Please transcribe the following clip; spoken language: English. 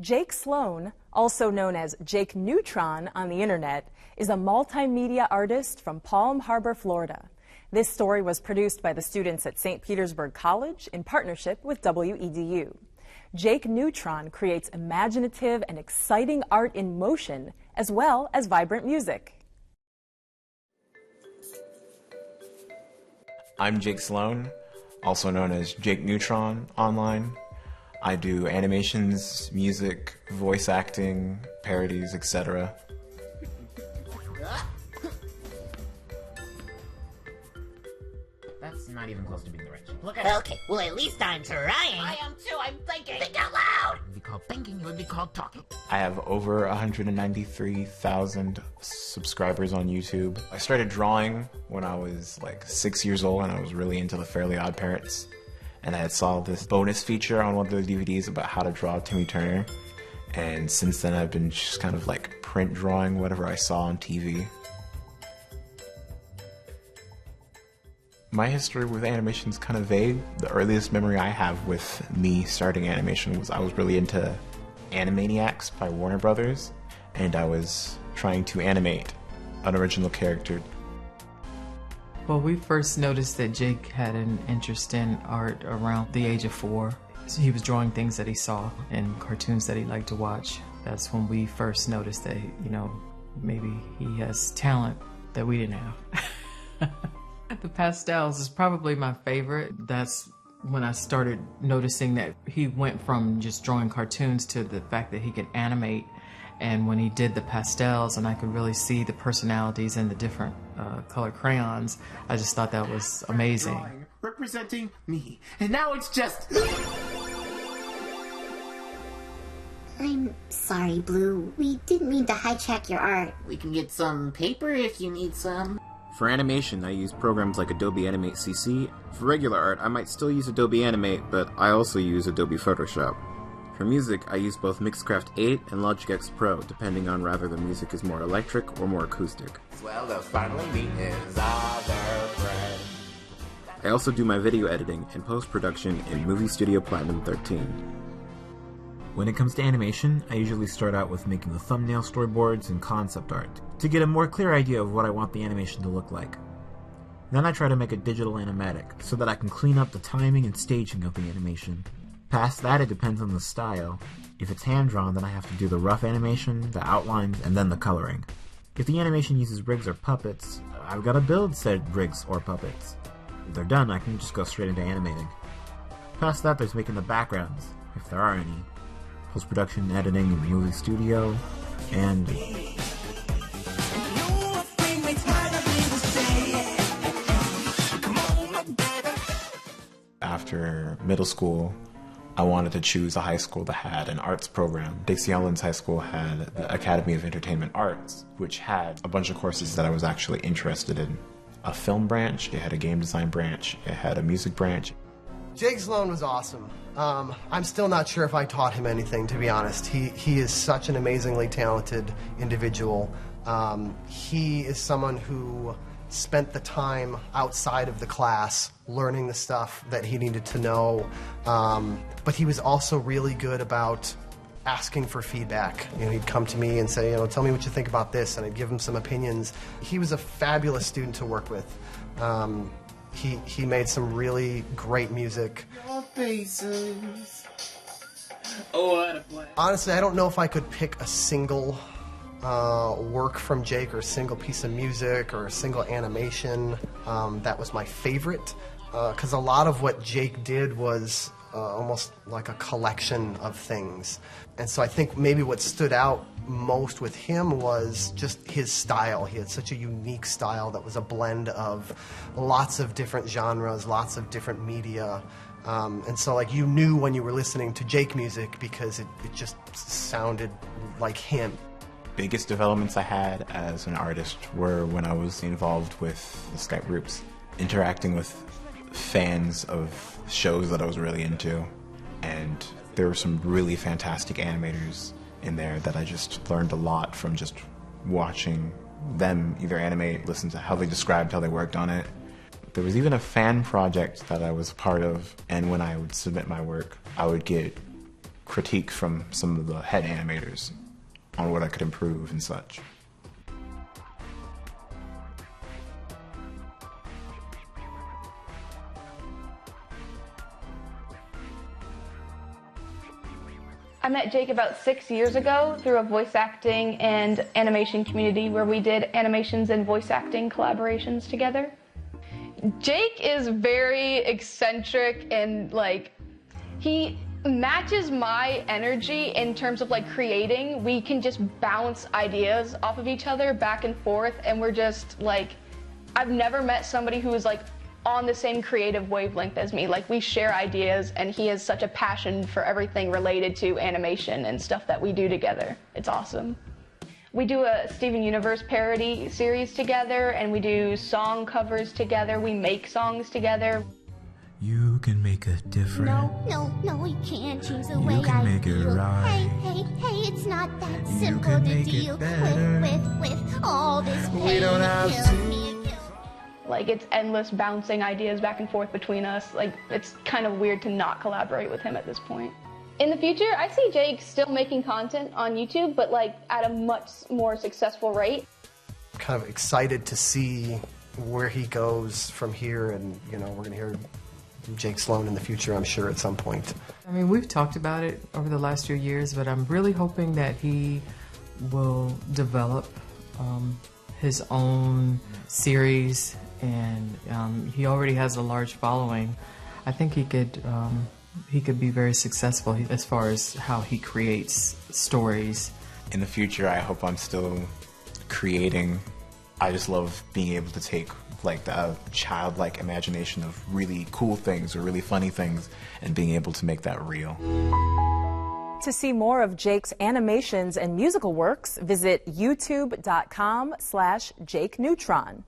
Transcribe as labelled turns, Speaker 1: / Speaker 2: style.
Speaker 1: Jake Sloan, also known as Jakeneutron on the internet, is a multimedia artist from Palm Harbor, Florida. This story was produced by the students at St. Petersburg College in partnership with WEDU. Jakeneutron creates imaginative and exciting art in motion, as well as vibrant music.
Speaker 2: I'm Jake Sloan, also known as Jakeneutron online. I do animations, music, voice acting, parodies, etc.
Speaker 3: That's not even close to being the right shape. Look at it.
Speaker 4: Okay, well at least I'm trying.
Speaker 3: I am too, I'm thinking.
Speaker 4: Think out loud!
Speaker 3: It would be called thinking, it would be called talking.
Speaker 2: I have over 193,000 subscribers on YouTube. I started drawing when I was like 6 years old and I was really into the Fairly Odd Parents. And I had saw this bonus feature on one of their DVDs about how to draw Timmy Turner. And since then I've been just kind of like print drawing whatever I saw on TV. My history with animation is kind of vague. The earliest memory I have with me starting animation was I was really into Animaniacs by Warner Brothers, and I was trying to animate an original character.
Speaker 5: Well, we first noticed that Jake had an interest in art around the age of 4. So he was drawing things that he saw in cartoons that he liked to watch. That's when we first noticed that, maybe he has talent that we didn't have. The pastels is probably my favorite. That's when I started noticing that he went from just drawing cartoons to the fact that he could animate. And when he did the pastels and I could really see the personalities in the different color crayons, I just thought that was amazing.
Speaker 3: Representing me. And now it's just...
Speaker 4: I'm sorry, Blue. We didn't mean to hijack your art.
Speaker 3: We can get some paper if you need some.
Speaker 6: For animation, I use programs like Adobe Animate CC. For regular art, I might still use Adobe Animate, but I also use Adobe Photoshop. For music, I use both Mixcraft 8 and Logic X Pro, depending on whether the music is more electric or more acoustic.
Speaker 3: Well, they'll finally meet his other friend.
Speaker 6: I also do my video editing and post-production in Movie Studio Platinum 13. When it comes to animation, I usually start out with making the thumbnail storyboards and concept art, to get a more clear idea of what I want the animation to look like. Then I try to make a digital animatic, so that I can clean up the timing and staging of the animation. Past that, it depends on the style. If it's hand-drawn, then I have to do the rough animation, the outlines, and then the coloring. If the animation uses rigs or puppets, I've got to build said rigs or puppets. If they're done, I can just go straight into animating. Past that, there's making the backgrounds, if there are any. Post-production editing in Movie Studio, and...
Speaker 2: After middle school, I wanted to choose a high school that had an arts program. Dixie Islands High School had the Academy of Entertainment Arts, which had a bunch of courses that I was actually interested in. A film branch, it had a game design branch, it had a music branch.
Speaker 7: Jake Sloan was awesome. I'm still not sure if I taught him anything, to be honest. He is such an amazingly talented individual. He is someone who spent the time outside of the class learning the stuff that he needed to know, but he was also really good about asking for feedback. He'd come to me and say, tell me what you think about this, and I'd give him some opinions. He was a fabulous student to work with. He made some really great music.
Speaker 3: Your faces. Oh, what a play.
Speaker 7: Honestly, I don't know if I could pick a single work from Jake, or a single piece of music, or a single animation that was my favorite, because a lot of what Jake did was almost like a collection of things. And so I think maybe what stood out most with him was just his style. He had such a unique style that was a blend of lots of different genres, lots of different media. And so you knew when you were listening to Jake music because it just sounded like him.
Speaker 2: Biggest developments I had as an artist were when I was involved with the Skype groups, interacting with fans of shows that I was really into, and there were some really fantastic animators in there that I just learned a lot from just watching them either animate, listen to how they described how they worked on it. There was even a fan project that I was a part of, and when I would submit my work, I would get critique from some of the head animators on what I could improve and such.
Speaker 8: I met Jake about 6 years ago through a voice acting and animation community where we did animations and voice acting collaborations together. Jake is very eccentric and he matches my energy in terms of creating. We can just bounce ideas off of each other back and forth, and we're just I've never met somebody who is on the same creative wavelength as me. We share ideas, and he has such a passion for everything related to animation and stuff that we do together. It's awesome. We do a Steven Universe parody series together, and we do song covers together. We make songs together.
Speaker 6: You can make a difference.
Speaker 4: No, you can't change the way
Speaker 6: You can
Speaker 4: I
Speaker 6: make it
Speaker 4: feel.
Speaker 6: right.
Speaker 4: Hey, it's not that
Speaker 6: You
Speaker 4: simple
Speaker 6: can
Speaker 4: to
Speaker 6: make it
Speaker 4: deal
Speaker 6: better.
Speaker 4: with all this pain.
Speaker 6: We don't have
Speaker 4: It kills
Speaker 6: to.
Speaker 4: me, it kills me.
Speaker 8: It's endless bouncing ideas back and forth between us. It's kind of weird to not collaborate with him at this point. In the future, I see Jake still making content on YouTube, but at a much more successful rate.
Speaker 7: Kind of excited to see where he goes from here, and we're going to hear Jake Sloan in the future, I'm sure, at some point.
Speaker 5: I mean, we've talked about it over the last few years, but I'm really hoping that he will develop his own series, and he already has a large following. I think he could be very successful as far as how he creates stories.
Speaker 2: In the future, I hope I'm still creating. I just love being able to take the childlike imagination of really cool things or really funny things and being able to make that real.
Speaker 1: To see more of Jake's animations and musical works, visit youtube.com/Jakeneutron.